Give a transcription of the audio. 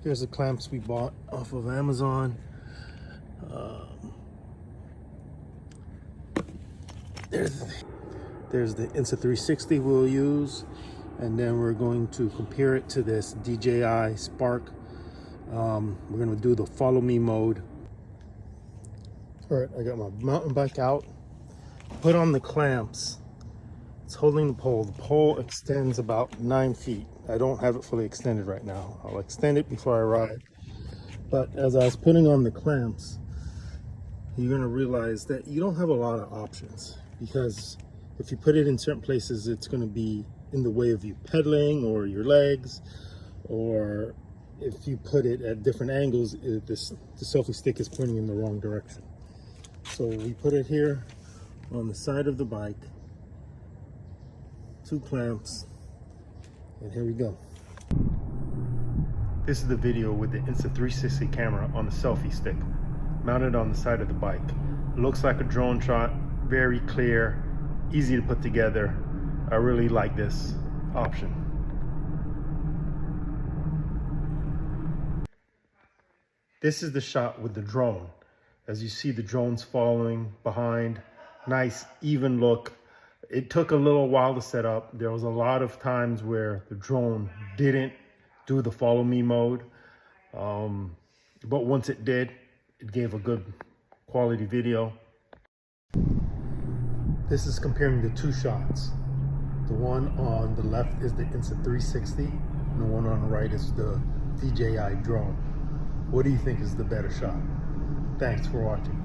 Here's the clamps we bought off of Amazon. There's the Insta360 we'll use, and then we're going to compare it to this DJI Spark. We're going to do the follow me mode. All right, I got my mountain bike out, put on the clamps. It's holding the pole. The pole extends about 9 feet. I don't have it fully extended right now. I'll extend it before I ride. But as I was putting on the clamps, you're going to realize that you don't have a lot of options, because if you put it in certain places, it's going to be in the way of you pedaling or your legs, or if you put it at different angles, the selfie stick is pointing in the wrong direction. So we put it here on the side of the bike, 2 clamps, and here we go. This is the video with the Insta360 camera on the selfie stick, mounted on the side of the bike. It looks like a drone shot, very clear, easy to put together. I really like this option. This is the shot with the drone. As you see, the drone's following behind. Nice, even look. It took a little while to set up. There was a lot of times where the drone didn't do the follow me mode. But once it did, it gave a good quality video. This is comparing the 2 shots. The one on the left is the Insta360, and the one on the right is the DJI drone. What do you think is the better shot? Thanks for watching.